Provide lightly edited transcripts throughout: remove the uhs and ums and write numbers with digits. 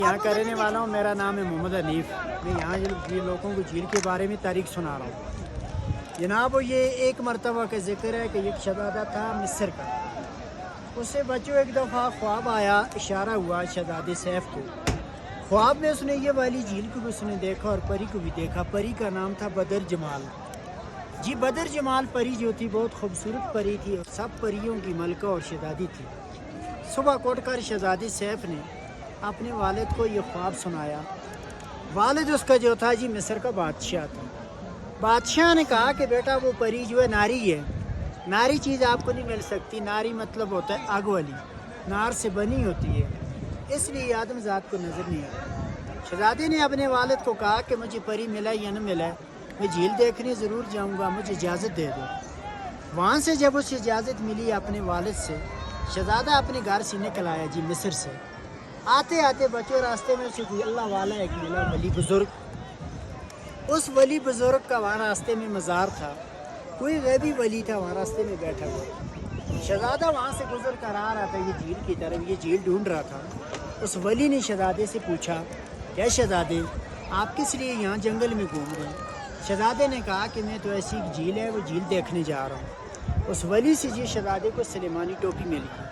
یہاں کا رہنے والا ہوں، میرا نام ہے محمد حنیف۔ میں یہاں لوگوں کو جھیل کے بارے میں تاریخ سنا رہا ہوں۔ جناب یہ ایک مرتبہ کا ذکر ہے کہ ایک شہزادہ تھا مصر کا۔ اس سے بچوں ایک دفعہ خواب آیا، اشارہ ہوا شہزادے سیف کو۔ خواب میں اس نے یہ والی جھیل کو بھی اس نے دیکھا اور پری کو بھی دیکھا۔ پری کا نام تھا بدر جمال۔ جی بدر جمال پری جو تھی بہت خوبصورت پری تھی اور سب پریوں کی ملکہ اور شہزادی تھی۔ صبح اٹھ کر شہزادی سیف نے اپنے والد کو یہ خواب سنایا۔ والد اس کا جو تھا جی مصر کا بادشاہ تھا۔ بادشاہ نے کہا کہ بیٹا وہ پری جو ہے ناری ہے، ناری چیز آپ کو نہیں مل سکتی۔ ناری مطلب ہوتا ہے آگ والی، نار سے بنی ہوتی ہے، اس لیے یہ آدم ذات کو نظر نہیں آتا۔ شہزادے نے اپنے والد کو کہا کہ مجھے پری ملا یا نہ ملا، میں جھیل دیکھنے ضرور جاؤں گا، مجھے اجازت دے دو۔ وہاں سے جب اسے اجازت ملی اپنے والد سے، شہزادہ اپنے گھر سے نکل آیا جی مصر سے۔ آتے آتے بچوں راستے میں اسے کوئی اللہ والا ایک ملا، ولی بزرگ۔ اس ولی بزرگ کا وہاں راستے میں مزار تھا، کوئی غیبی ولی تھا وہاں راستے میں بیٹھا ہوا۔ شہزادہ وہاں سے گزر کر آ رہا تھا یہ جھیل کی طرف، یہ جھیل ڈھونڈ رہا تھا۔ اس ولی نے شہزادے سے پوچھا کہ شہزادے آپ کس لیے یہاں جنگل میں گھوم رہے ہیں؟ شہزادے نے کہا کہ میں تو ایسی ایک جھیل ہے وہ جھیل دیکھنے جا رہا ہوں۔ اس ولی سے جی شہزادے کو سلیمانی ٹوپی مل گئی۔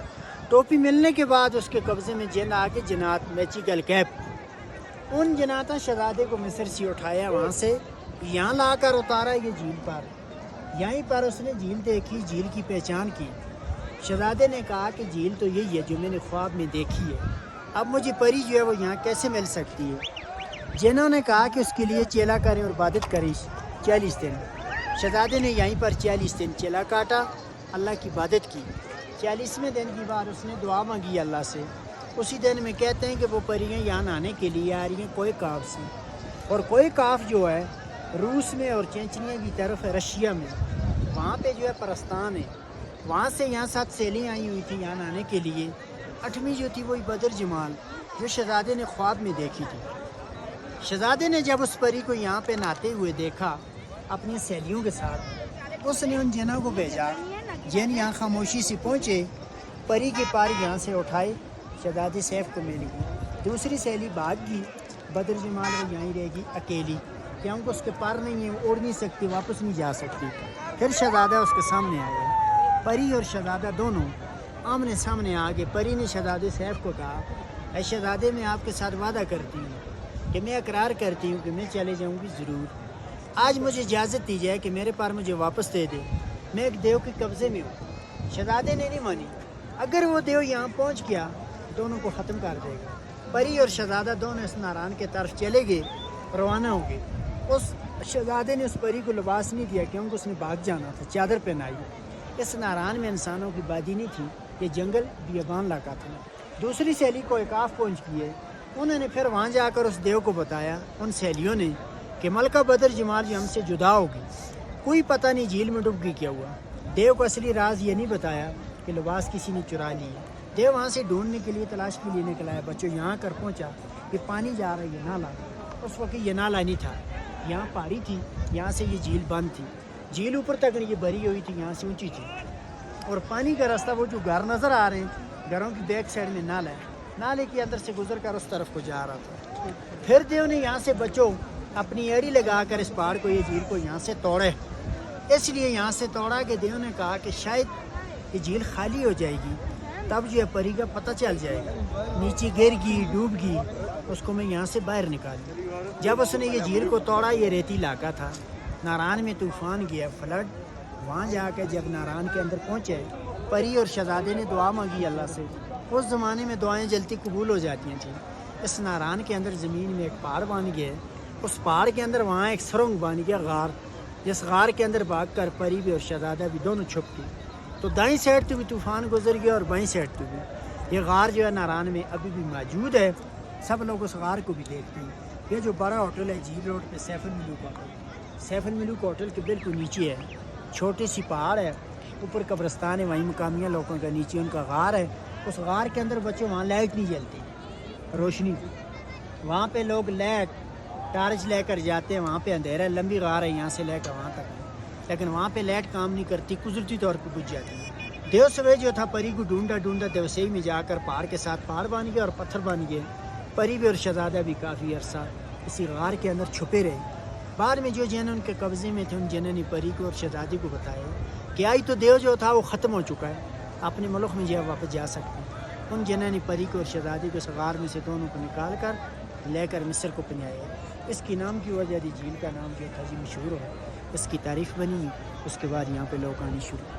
ٹوپی ملنے کے بعد اس کے قبضے میں جن آ کے جنات میچیکل کیپ، ان جناتوں شہزادے کو مصر سے اٹھایا، وہاں سے یہاں لا کر اتارا یہ جھیل پر۔ یہیں پر اس نے جھیل دیکھی، جھیل کی پہچان کی۔ شہزادے نے کہا کہ جھیل تو یہی ہے جو میں نے خواب میں دیکھی ہے، اب مجھے پری جو ہے وہ یہاں کیسے مل سکتی ہے؟ جنہوں نے کہا کہ اس کے لیے چیلا کریں اور عبادت کریں 40 دن۔ شہزادے نے یہیں پر 40 دن چیلا کاٹا، اللہ کی عبادت کی۔ 40ویں دن کی بار اس نے دعا مانگی اللہ سے۔ اسی دن میں کہتے ہیں کہ وہ پریاں یہاں نہانے کے لیے آ رہی ہیں کوئی کاف سے، اور کوئی کاف جو ہے روس میں اور چینچنیا کی طرف ہے، رشیا میں، وہاں پہ جو ہے پرستان ہے، وہاں سے یہاں 7 سیلیں آئی ہوئی تھیں یہاں نہانے کے لیے۔ 8ویں جو تھی وہی بدر جمال جو شہزادے نے خواب میں دیکھی تھی۔ شہزادے نے جب اس پری کو یہاں پہ نہاتے ہوئے دیکھا اپنی سہیلیوں کے ساتھ، اس نے ان جنوں کو بھیجا، جن یہاں خاموشی سے پہنچے، پری کے پار یہاں سے اٹھائے، شہزادی سیف کو مل گئی۔ دوسری سہیلی بھاگ گئی، بدر جمال وہ یہیں رہ گئی اکیلی، کیونکہ اس کے پار نہیں ہیں، وہ اڑ نہیں سکتی، واپس نہیں جا سکتی۔ پھر شہزادہ اس کے سامنے آیا، پری اور شہزادہ دونوں آمنے سامنے آ گئے۔ پری نے شہزادے سیف کو کہا اے شہزادے میں آپ کے ساتھ وعدہ کرتی ہوں کہ میں اقرار کرتی ہوں کہ میں چلے جاؤں گی ضرور، آج مجھے اجازت دی جائے کہ میرے پار مجھے واپس دے دے، میں ایک دیو کے قبضے میں ہوں۔ شہزادے نے نہیں مانی، اگر وہ دیو یہاں پہنچ گیا دونوں کو ختم کر دے گا۔ پری اور شہزادہ دونوں اس ناران کے طرف چلے گئے، روانہ ہو گئے۔ اس شہزادے نے اس پری کو لباس نہیں دیا کیونکہ اس نے بھاگ جانا تھا، چادر پہنائی۔ اس ناران میں انسانوں کی بادی نہیں تھی، یہ جنگل بیابان علاقہ تھا۔ دوسری سہیلی کو ایکاف پہنچ گئی، انہوں نے پھر وہاں جا کر اس دیو کو بتایا، ان سہیلیوں نے، کہ ملکہ بدر جمال جو ہم سے جدا ہوگی، کوئی پتہ نہیں جھیل میں ڈوب گئی کیا ہوا۔ دیو کو اصلی راز یہ نہیں بتایا کہ لباس کسی نے چرا لی۔ دیو وہاں سے ڈھونڈنے کے لیے تلاش کے لیے نکلا ہے۔ بچوں یہاں کر پہنچا کہ پانی جا رہا ہے یہ نالا، اس وقت یہ نالا نہیں تھا، یہاں پہاڑی تھی، یہاں سے یہ جھیل بند تھی، جھیل اوپر تک یہ بھری ہوئی تھی، یہاں سے اونچی تھی، اور پانی کا راستہ وہ جو گھر نظر آ رہے ہیں، گھروں کی بیک سائڈ میں نالا ہے، نالے کے اندر سے گزر کر اس طرف کو جا رہا تھا۔ پھر دیو نے یہاں سے بچوں اپنی ایڑی لگا کر اس پہاڑ کو، یہ جھیل کو یہاں سے توڑے، اس لیے یہاں سے توڑا کہ دیو نے کہا کہ شاید یہ جھیل خالی ہو جائے گی، تب جو ہے پری کا پتہ چل جائے گا، نیچے گر گئی، ڈوب گئی، اس کو میں یہاں سے باہر نکالوں۔ جب اس نے یہ جھیل کو توڑا، یہ ریتی علاقہ تھا، ناران میں طوفان گیا، فلڈ۔ وہاں جا کے جب ناران کے اندر پہنچے، پری اور شہزادے نے دعا مانگی اللہ سے۔ اس زمانے میں دعائیں جلدی قبول ہو جاتی تھیں۔ اس ناران کے اندر زمین میں ایک پہاڑ بن گیا، اس پہاڑ کے اندر وہاں ایک سرنگ بن گیا، غار، جس غار کے اندر بھاگ کر پری بھی اور شہزادہ بھی دونوں چھپ گئے۔ تو دائیں سائڈ تو بھی طوفان گزر گیا اور بائیں سائڈ تو بھی۔ یہ غار جو ہے ناران میں ابھی بھی موجود ہے، سب لوگ اس غار کو بھی دیکھتے ہیں۔ یہ جو بڑا ہوٹل ہے جھیل روڈ پہ، safe ul Malook hotel, safe ul Malook hotel کے بالکل نیچے ہے، چھوٹی سی پہاڑ ہے، اوپر قبرستان ہے، وہیں مقامیہ لوگوں کا، نیچے ان کا غار ہے۔ اس غار کے اندر بچوں وہاں لائٹ نہیں جلتی، روشنی، وہاں پہ لوگ لائٹ ٹارچ لے کر جاتے ہیں، وہاں پہ اندھیرا ہے، لمبی غار ہے یہاں سے لے کر وہاں تک، لیکن وہاں پہ لائٹ کام نہیں کرتی، قدرتی طور پہ بجھ جاتی ہے۔ دیو سوے جو تھا پری کو ڈھونڈا ڈھونڈا دیوسئی میں جا کر پہاڑ کے ساتھ پہاڑ بن گیا اور پتھر بن گئے۔ پری بھی اور شہزادہ بھی کافی عرصہ اسی غار کے اندر چھپے رہے. بعد میں جو جن ان کے قبضے میں تھے ان جننی پری کو اور شہزادی کو بتایا کہ آئی تو دیو جو تھا وہ ختم ہو چکا ہے, اپنے ملک میں جو واپس جا سکتے ہیں. ان جننی پری کو اور شہزادی کو اس غار میں سے دونوں کو نکال کر لے کر مصر کو پہنچایا. اس کی نام کی وجہ دی جھیل کا نام جو تھا جی مشہور ہو, اس کی تعریف بنی. اس کے بعد یہاں پہ لوگ آنے شروع